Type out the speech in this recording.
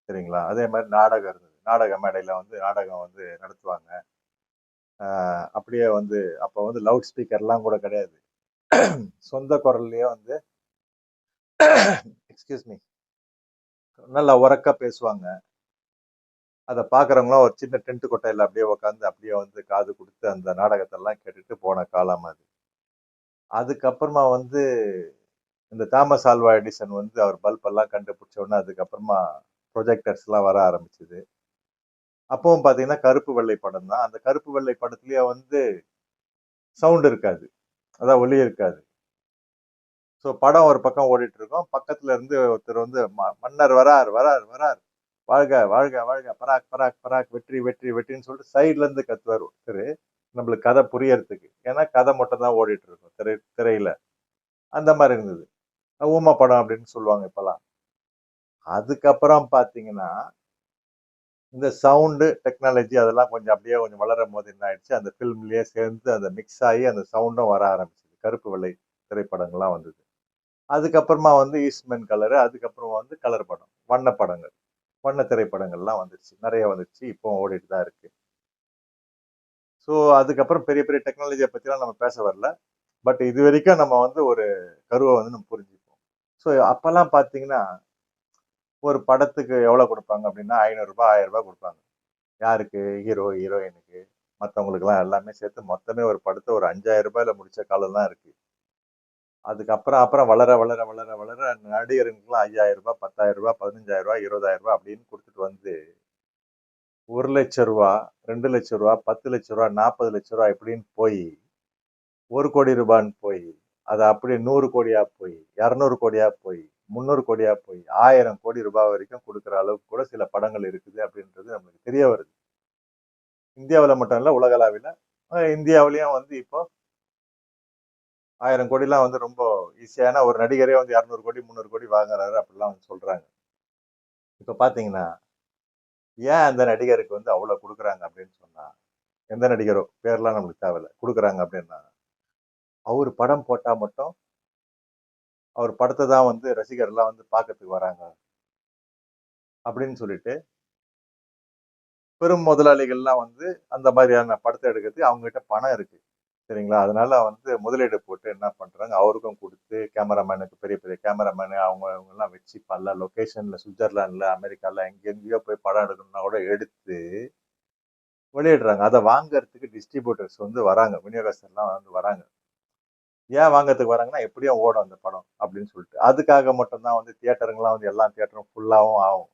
சரிங்களா? அதே மாதிரி நாடகம் இருந்தது. நாடக மேடையில வந்து நாடகம் வந்து நடத்துவாங்க. அப்படியே வந்து அப்போ வந்து லவுட் ஸ்பீக்கர்லாம் கூட கிடையாது. சொந்த குரல்லயே வந்து எக்ஸ்கியூஸ் மீ நல்லா உரக்கா பேசுவாங்க. அத பார்க்குறவங்கலாம் ஒரு சின்ன டென்ட் கொட்டையில அப்படியே உட்காந்து அப்படியே வந்து காது குடுத்து அந்த நாடகத்தெல்லாம் கேட்டுட்டு போன காலம் அது. அதுக்கப்புறமா வந்து இந்த தாமஸ் ஆல்வா எடிசன் வந்து அவர் பல்ப் எல்லாம் கண்டுபிடிச்ச உடனே அதுக்கப்புறமா ப்ரொஜெக்டர்ஸ்லாம் வர ஆரம்பிச்சது. அப்பவும் பார்த்தீங்கன்னா கருப்பு வெள்ளை படம் தான். அந்த கருப்பு வெள்ளை படத்திலேயே வந்து சவுண்ட் இருக்காது. அதான் ஒலி இருக்காது. ஸோ படம் ஒரு பக்கம் ஓடிட்டு இருக்கும். பக்கத்துல இருந்து ஒருத்தர் வந்து மன்னர் வரார், வரார், வரார். வாழ்க, வாழ்க, வாழ்க. பராக், பராக், பராக். வெற்றி, வெற்றி, வெற்றின்னு சொல்லிட்டு சைடுல இருந்து கத்துவார் ஒருத்தரு. நம்மளுக்கு கதை புரியறதுக்கு. ஏன்னா கதை மட்டும் தான் ஓடிட்டு இருக்கும் திரையில. அந்த மாதிரி இருந்தது. ஊம படம் அப்படின்னு சொல்லுவாங்க இப்பெல்லாம். அதுக்கப்புறம் பாத்தீங்கன்னா இந்த சவுண்டு டெக்னாலஜி அதெல்லாம் கொஞ்சம் அப்படியே கொஞ்சம் வளரும் போது என்ன ஆயிடுச்சு, அந்த ஃபிலிம்லயே சேர்ந்து அந்த மிக்ஸ் ஆகி அந்த சவுண்டும் வர ஆரம்பிச்சது. கருப்பு வெள்ளை திரைப்படங்கள்லாம் வந்தது. அதுக்கப்புறமா வந்து ஈஸ்ட்மென் கலரு, அதுக்கப்புறம் வந்து கலர் படம், வண்ண படங்கள், வண்ண திரைப்படங்கள்லாம் வந்துருச்சு. நிறைய வந்துருச்சு. இப்போ ஓடிட்டு தான் இருக்கு. ஸோ அதுக்கப்புறம் பெரிய பெரிய டெக்னாலஜியை பத்திலாம் நம்ம பேச வரல. பட் இது வரைக்கும் நம்ம வந்து ஒரு கருவை வந்து நம்ம புரிஞ்சுப்போம். ஸோ அப்பெல்லாம் பார்த்தீங்கன்னா ஒரு படத்துக்கு எவ்வளவு கொடுப்பாங்க அப்படின்னா 500 ரூபாய் 1000 ரூபாய் கொடுப்பாங்க. யாருக்கு? ஹீரோ ஹீரோயினுக்கு மற்றவங்களுக்குலாம் எல்லாமே சேர்த்து மொத்தமே ஒரு படத்தை ஒரு 5000 ரூபாயில முடிச்ச காலம்லாம் இருக்கு. அதுக்கப்புறம் அப்புறம் வளர வளர வளர வளர நடிகருக்குலாம் 5000 ரூபாய் 10,000 ரூபாய் 15,000 ரூபாய் 20,000 ரூபாய் அப்படின்னு கொடுத்துட்டு வந்து 1,00,000 ரூபாய் 2,00,000 ரூபாய் 10,00,000 ரூபாய் 40,00,000 ரூபாய் இப்படின்னு போய் 1,00,00,000 ரூபான்னு போய் அது அப்படியே 100 கோடியா போய் 200 கோடியா போய் 300 கோடியா போய் 1000 கோடி ரூபாய் வரைக்கும் கொடுக்குற அளவுக்கு கூட சில படங்கள் இருக்குது அப்படின்றது நமக்கு தெரிய வருது. இந்தியாவில் மட்டும் இல்ல உலகளாவில இந்தியாவிலயும் வந்து இப்போ 1000 கோடிலாம் வந்து ரொம்ப ஈஸியான ஒரு நடிகரே வந்து 200 கோடி 300 கோடி வாங்குறாரு அப்படிலாம் வந்து சொல்றாங்க. இப்ப பாத்தீங்கன்னா ஏன் அந்த நடிகருக்கு வந்து அவ்வளவு கொடுக்குறாங்க அப்படின்னு சொன்னா எந்த நடிகரோ பேர்லாம் நம்மளுக்கு தேவையில்ல கொடுக்குறாங்க அப்படின்னா அவர் படம் போட்டா மட்டும் அவர் படத்தை தான் வந்து ரசிகர்லாம் வந்து பார்க்கறதுக்கு வராங்க அப்படின்னு சொல்லிட்டு பெரும் முதலாளிகள்லாம் வந்து அந்த மாதிரியான படத்தை எடுக்கிறதுக்கு அவங்க கிட்ட பணம் இருக்கு. சரிங்களா? அதனால வந்து முதலீடு போட்டு என்ன பண்றாங்க, அவருக்கும் குடுத்து கேமராமேனுக்கு பெரிய பெரிய கேமராமேனு அவங்கலாம் வச்சு பல லொகேஷன்ல சுவிட்சர்லாந்துல, அமெரிக்கால எங்கெங்கேயோ போய் படம் எடுக்கணும்னா கூட எடுத்து வெளியிடுறாங்க. அத வாங்குறதுக்கு டிஸ்ட்ரிபியூட்டர்ஸ் வந்து வராங்க. விநியோகஸ்தர்லாம் வந்து வராங்க. ஏன் வாங்குறதுக்கு வராங்கன்னா, எப்படியும் ஓடும் அந்த படம் அப்படின்னு சொல்லிட்டு. அதுக்காக மட்டும் தான் வந்து தியேட்டருங்கலாம் வந்து எல்லா தியேட்டரும் ஃபுல்லாவும் ஆகும்.